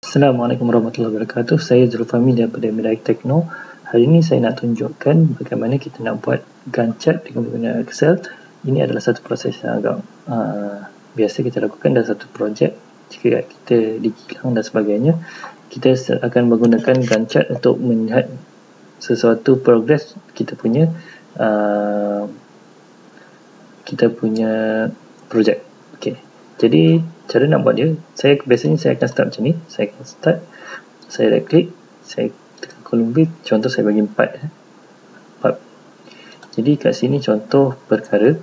Assalamualaikum warahmatullahi wabarakatuh. Saya Zulfahmi daripada Medaik Tekno. Hari ini saya nak tunjukkan bagaimana kita nak buat Gantt chart dengan menggunakan Excel. Ini adalah satu proses yang agak biasa kita lakukan dalam satu projek. Jika kita dikilang dan sebagainya, kita akan menggunakan Gantt chart untuk melihat sesuatu progres kita punya projek. Okey. Jadi cara nak buat dia, biasanya saya akan start macam ni. Saya akan start, saya right click, saya tekan kolom B, contoh saya bagi 4. Jadi kat sini contoh perkara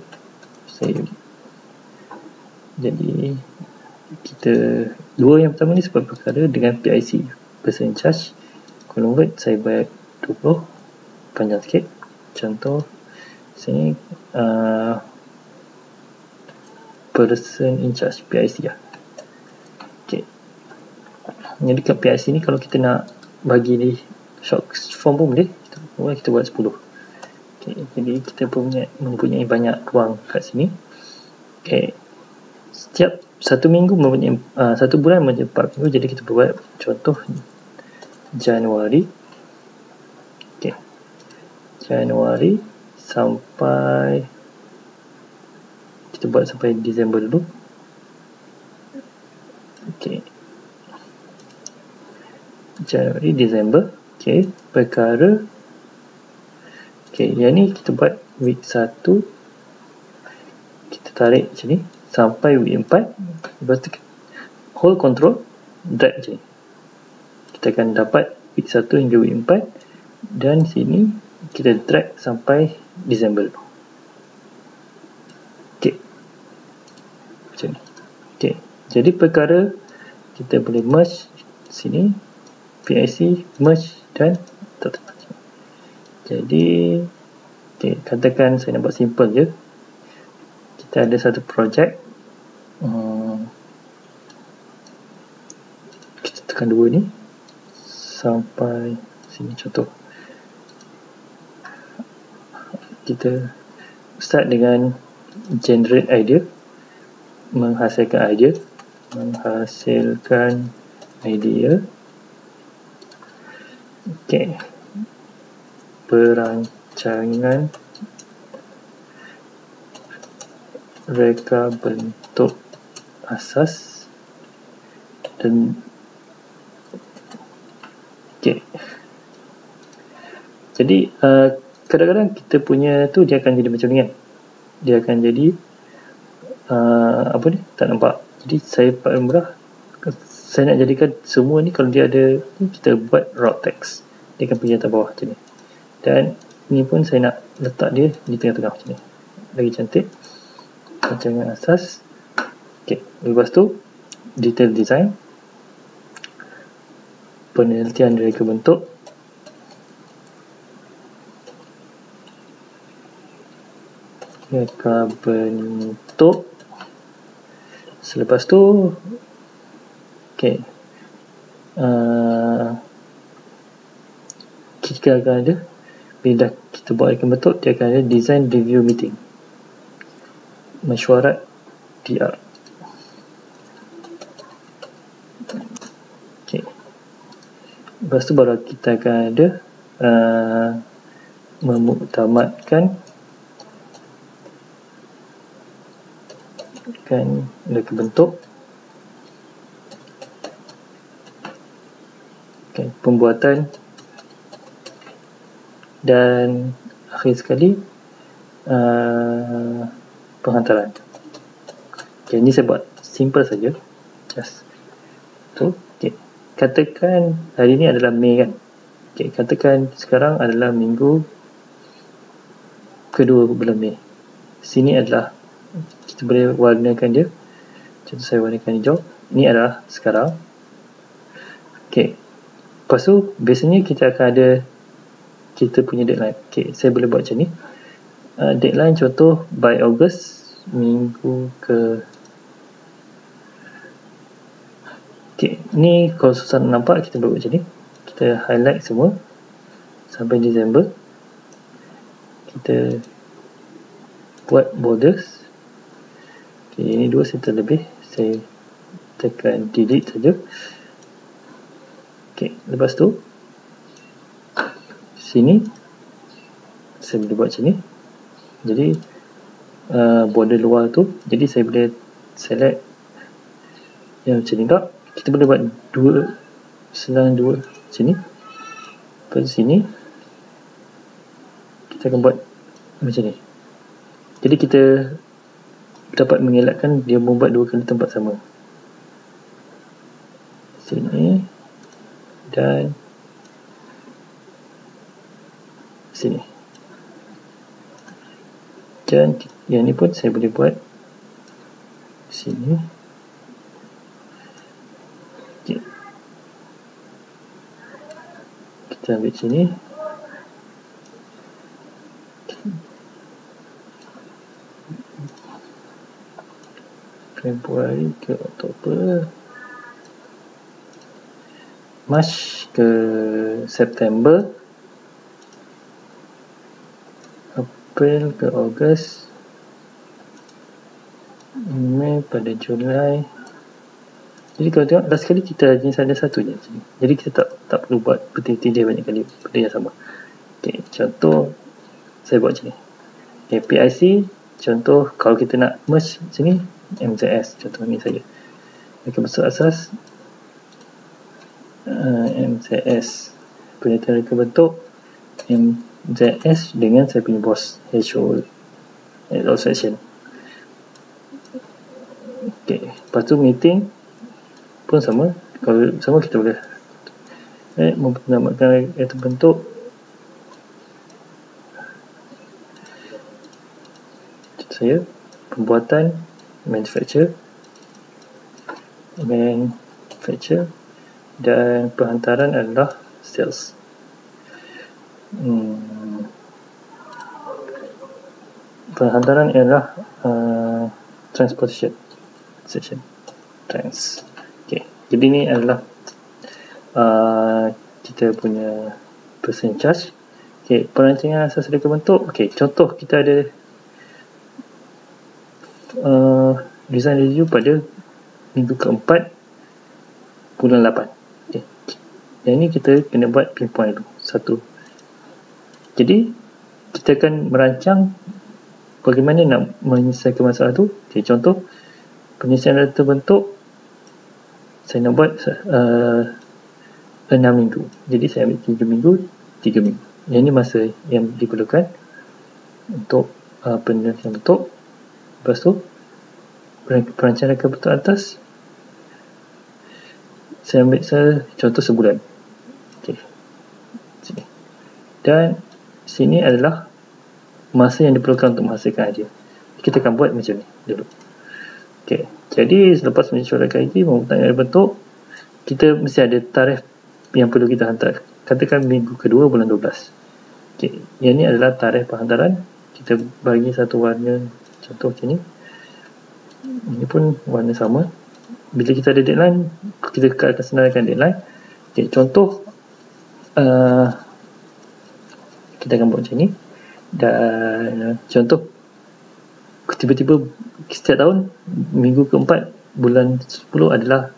jadi kita yang pertama ni sebab perkara dengan PIC, person in charge. Convert saya bayar 20, panjang sikit. Contoh sini person in charge PIC lah. Okay. Jadi kat PIC ni kalau kita nak bagi ni short form pun boleh, kita buat 10. Okay. Jadi kita mempunyai banyak ruang kat sini. Okay. Setiap satu minggu mempunyai satu bulan mempunyai 4 minggu. Jadi kita buat contoh Januari. Okay. Januari sampai kita buat sampai Disember dulu. Okey. Januari, Disember. Okey, perkara. Okey, yang ni kita buat week 1. Kita tarik macam ni sampai week 4. Lepas tu hold control, drag je. Kita akan dapat week 1 hingga week 4. Dan sini kita drag sampai Disember dulu. Macam ni. Okay. Jadi perkara kita boleh merge sini, PIC, merge dan jadi okay, katakan saya nak buat simple je. Kita ada satu projek, kita tekan 2 ni sampai sini contoh. Kita start dengan generate idea, menghasilkan idea. Okey. Perancangan reka bentuk asas dan okey. Jadi kadang-kadang kita punya tu dia akan jadi macam ni kan. Dia akan jadi tak nampak. Jadi saya paling murah, saya nak jadikan semua ni kalau dia ada ni, kita buat route text, dia akan pergi atas bawah macam ni. Dan ni pun saya nak letak dia di tengah-tengah macam ni, lagi cantik. Rancangan asas. Okay. Lepas tu detail design, penelitian reka bentuk, reka bentuk. Selepas tu okay, kita akan ada, bila dah kita buat reka bentuk, dia akan ada design review meeting, mesyuarat DR. Okay. Lepas tu baru kita akan ada memuktamadkan reka bentuk. Okay, pembuatan dan akhir sekali penghantaran. Okay, ini saya buat simple saja. Just tu. Okay. Katakan hari ini adalah Mei kan. Okay, katakan sekarang adalah minggu kedua bulan Mei. Sini adalah kita boleh warnakan dia. Contoh saya warnakan hijau. Ini adalah sekarang. Okey. Lepas tu biasanya kita akan ada kita punya deadline. Okey, saya boleh buat macam ni. Deadline contoh by August minggu ke. Okey, ni kalau susah nampak kita boleh buat macam ni. Kita highlight semua sampai Disember. Kita buat borders. Okay, ini 2 cm lebih. Saya tekan delete saja. Okay, lepas tu sini saya boleh buat macam ni. Jadi border luar tu, jadi saya boleh select yang macam ni tak. Kita boleh buat selang dua sini. Lepas sini kita akan buat macam ni. Jadi kita dapat mengelakkan dia membuat dua kali tempat sama. Sini dan sini. Dan yang ni pun saya boleh buat sini. Okay. Kita ambil sini. Februari ke Oktober, Mac ke September, April ke Ogos, Mei pada Julai. Jadi kalau tengok last kali kita jenis ada satu je. Jadi kita tak perlu buat bertindih banyak kali benda yang sama. Okay, contoh saya buat macam ni. Okay, PIC contoh kalau kita nak merge sini MZS contoh ni saja. Kita masuk asas MZS penelitian reka bentuk MZS dengan saya punya bos HO section. Okay, lepas tu meeting pun sama. Kalau sama kita boleh menamatkan reka bentuk. Saya pembuatan manufacture dan penghantaran adalah sales. Penghantaran adalah transportation section. Okay. Jadi ni adalah kita punya percent charge. Okay. Perancangan asas reka bentuk. Okay. Contoh kita ada design review pada minggu keempat bulan 8. Okay. Yang ni kita kena buat pinpoint dulu satu. Jadi kita akan merancang bagaimana nak menyelesaikan masalah tu. Okay, contoh penyelesaian data bentuk saya nak buat 6 minggu. Jadi saya ambil 3 minggu. Yang ni masa yang diperlukan untuk penyelesaian bentuk. Lepas tu perancangan reka bentuk atas saya ambil contoh sebulan. Okay. Sini. Dan sini adalah masa yang diperlukan untuk menghasilkan idea. Kita akan buat macam ni dulu. Okay. Jadi selepas menyesuaikan ID membuat reka bentuk, kita mesti ada tarikh yang perlu kita hantar. Katakan minggu kedua bulan 12. Okay. Yang ni adalah tarikh penghantaran. Kita bagi satu warna contoh macam ni. Ini pun warna sama. Bila kita ada deadline, kita akan senaraikan deadline. Okay, contoh kita akan buat macam ni. Dan contoh tiba-tiba setiap tahun minggu keempat bulan 10 adalah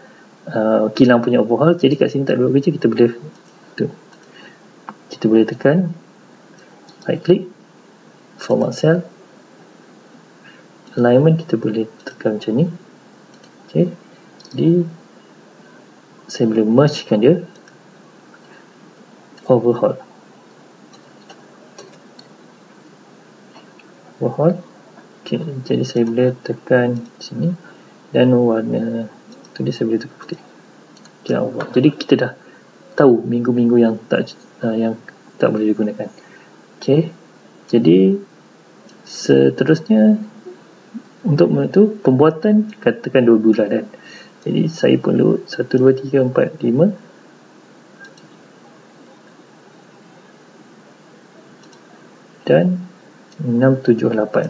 kilang punya overhaul. Jadi kat sini tak ada kerja, kita boleh tekan right click, format cell, alignment kita boleh tekan macam ni. Okay. Jadi saya boleh mergekan dia overhaul. Okay. Jadi saya boleh tekan sini dan warna tu dia saya boleh tekan putih. Okay, overhaul. Jadi kita dah tahu minggu-minggu yang tak boleh digunakan. Okay. Jadi seterusnya untuk itu pembuatan katakan 2 bulan kan. Jadi saya perlu 1, 2, 3, 4, 5 dan 6, 7, 8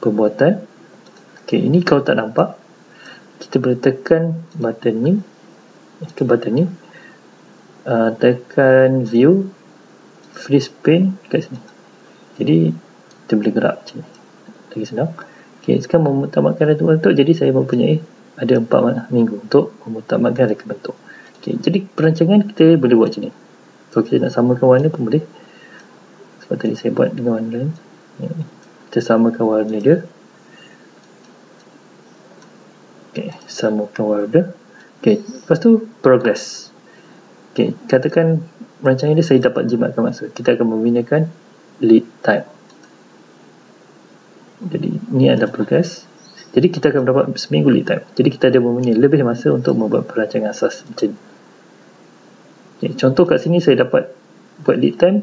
pembuatan. Okay, ini kalau tak nampak kita boleh tekan button ni, tekan view, freeze pane kat sini. Jadi kita boleh gerak macam ni. Lagi senang. Okay, sekarang memutamatkan reka bentuk. Jadi saya mempunyai ada 4 minggu untuk memutamatkan reka bentuk. Okay, jadi perancangan kita boleh buat macam ni. Kalau kita nak samakan warna pun boleh. Sebab tadi saya buat dengan warna lain. Kita samakan warna dia. Okay, samakan warna. Okay, lepas tu progress. Okay, katakan rancangan dia saya dapat jimatkan masa. Kita akan menggunakan lead time. Jadi ni adalah progress. Jadi kita akan dapat seminggu lead time. Jadi kita ada mempunyai lebih masa untuk membuat perancangan asas macam ni. Okay, contoh kat sini saya dapat buat lead time.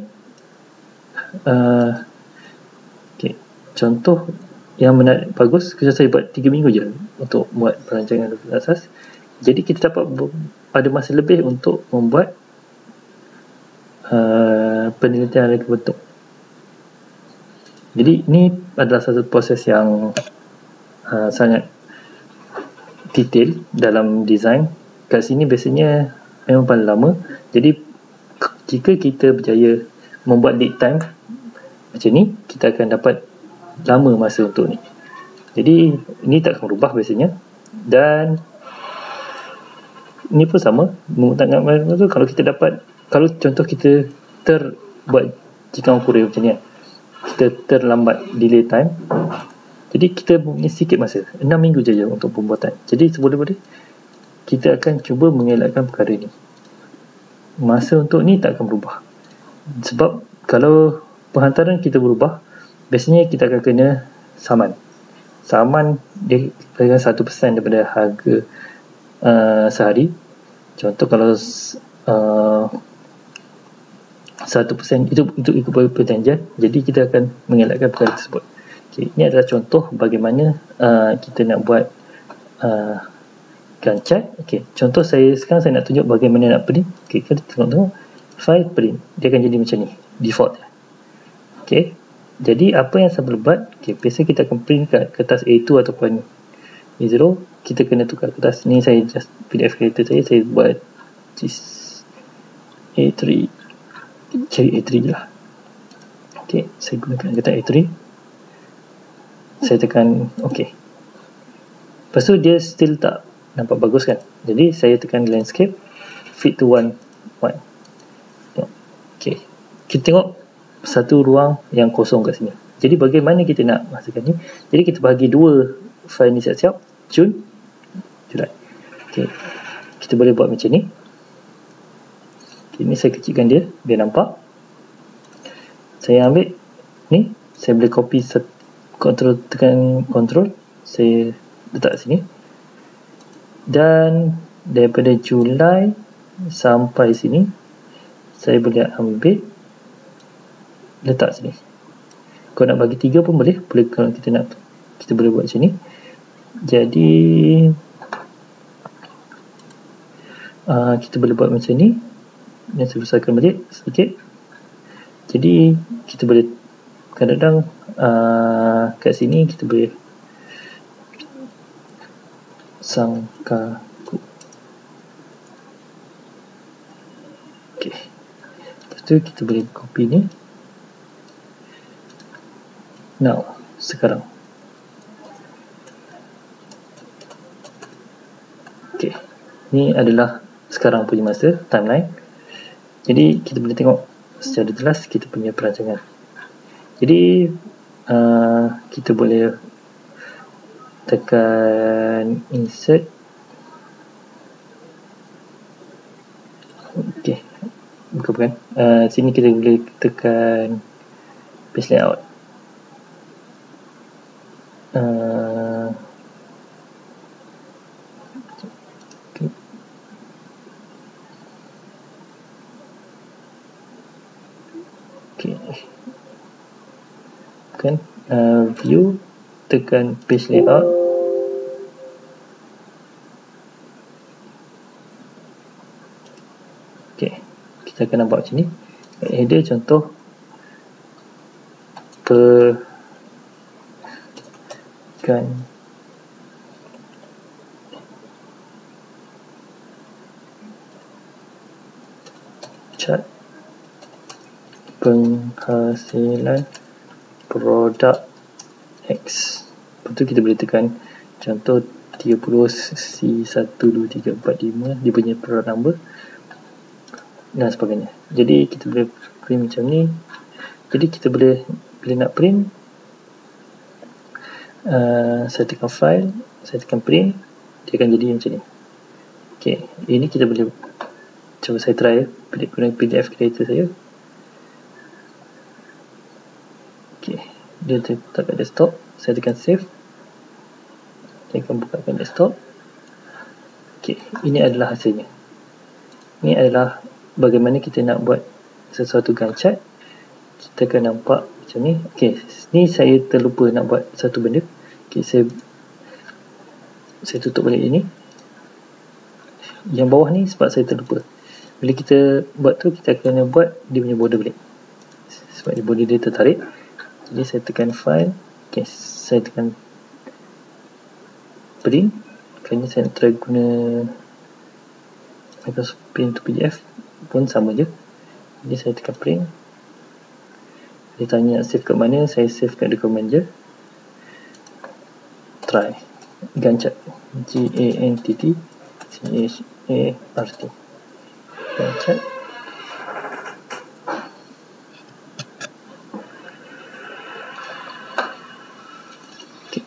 Okay, contoh yang menarik bagus, saya buat 3 minggu je untuk buat perancangan asas. Jadi kita dapat ada masa lebih untuk membuat penelitian reka bentuk. Jadi ini adalah satu proses yang sangat detail dalam design. Kat sini biasanya memang paling lama. Jadi jika kita berjaya membuat lead time macam ni, kita akan dapat lama masa untuk ni. Jadi ini tak akan berubah biasanya. Dan ini pun sama, mengutangkan tu kalau kita dapat, kalau contoh kita buat jika Korea macam ni, kita terlambat delay time, jadi kita punya sikit masa, 6 minggu je untuk pembuatan. Jadi seboleh-boleh kita akan cuba mengelakkan perkara ni. Masa untuk ni tak akan berubah. Sebab kalau penghantaran kita berubah, biasanya kita akan kena saman. Saman dia dengan 1% daripada harga sehari. Contoh kalau 1% itu ikut perjanjian, jadi kita akan mengelakkan perkara tersebut. Okay, ini adalah contoh bagaimana kita nak buat Gantt. Okay, contoh sekarang saya nak tunjuk bagaimana nak print. Okay, kita tengok file print, dia akan jadi macam ni default. Okay, jadi apa yang saya perlu buat, okay, biasa kita akan print kat kertas A2 ataupun A0. Kita kena tukar kertas ni. Saya just PDF creator saya buat A3, cari A3 je lah. Ok, saya gunakan kertas A3, saya tekan ok. Lepas tu dia still tak nampak bagus kan, jadi saya tekan landscape, fit to one. Ok, kita tengok satu ruang yang kosong kat sini. Jadi bagaimana kita nak masukkan ni? Jadi kita bagi dua file ni siap-siap, Jun, Julai. Okay, kita boleh buat macam ni. Okay, ni saya kecilkan dia biar nampak. Saya ambil ni, saya boleh copy, tekan control, saya letak sini. Dan daripada Julai sampai sini, saya boleh ambil, letak sini. Kalau nak bagi 3 pun boleh kalau kita nak, kita boleh buat macam ni. Jadi kita boleh buat macam ni. Dan saya besarkan balik sedikit. Jadi kita boleh kadang-kadang kat sini kita boleh sangkaku. Okay, lepas tu kita boleh copy ni. Now, sekarang. Okay, ni adalah sekarang punya masa, timeline. Jadi kita boleh tengok secara jelas kita punya perancangan. Jadi kita boleh tekan insert. Okay, bukan. Sini kita boleh tekan page layout. Kan view, tekan page layout. Okay, kita akan nampak macam ni. Header contoh chart penghasilan produk X. Lepas tu kita boleh tekan contoh 30 C12345 dia punya product number dan sebagainya. Jadi kita boleh print macam ni. Jadi kita boleh, bila nak print, saya tekan file, saya tekan print, dia akan jadi macam ni. Okay, ini kita boleh cuba saya try ya, guna PDF creator saya. Okay, dia letak kat desktop, saya tekan save, saya akan bukakan desktop. Okay, ini adalah hasilnya. Ini adalah bagaimana kita nak buat sesuatu Gantt chart. Kita akan nampak macam ni. Okay, ni saya terlupa nak buat satu benda. Okay, saya tutup balik ini. Yang bawah ni sebab saya terlupa. Bila kita buat tu, kita akan buat dia punya border balik. Sebab dia border dia tertarik. Jadi saya tekan file. Okay, saya tekan print. Kali ni saya try guna Microsoft Print to PDF pun sama je. Jadi saya tekan print. Dia tanya save kat mana, saya save kat dokumen je. Try Gantt chart, Gantt Gantt chart. Okay,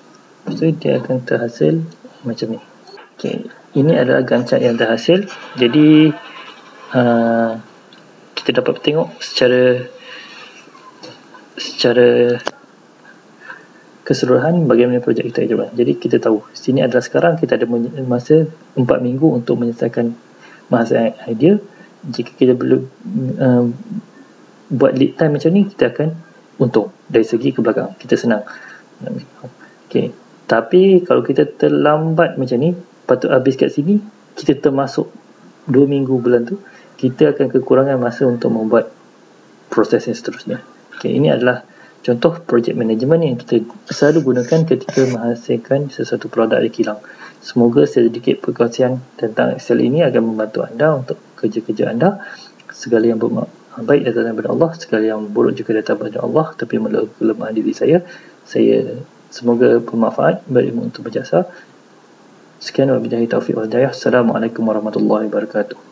so dia akan terhasil macam ni. Okay, ini adalah Gantt chart yang terhasil. Jadi kita dapat tengok secara keseluruhan bagaimana projek kita jalan. Jadi kita tahu sini adalah sekarang kita ada masa 4 minggu untuk menyelesaikan masa idea. Jika kita belum buat lead time macam ni, kita akan untung dari segi ke belakang, kita senang. Okay. Tapi kalau kita terlambat macam ni, patut habis kat sini, kita termasuk 2 minggu bulan tu, kita akan kekurangan masa untuk membuat proses yang seterusnya. Okay, ini adalah contoh project management yang kita selalu gunakan ketika menghasilkan sesuatu produk yang kilang. Semoga sedikit perkongsian tentang Excel ini akan membantu anda untuk kerja-kerja anda. Segala yang baik datang daripada Allah, segala yang buruk juga datang daripada Allah, tapi melalui kelemahan diri saya semoga bermanfaat berimu untuk berjasa. Sekian wabillahi taufiq wal hidayah. Assalamualaikum warahmatullahi wabarakatuh.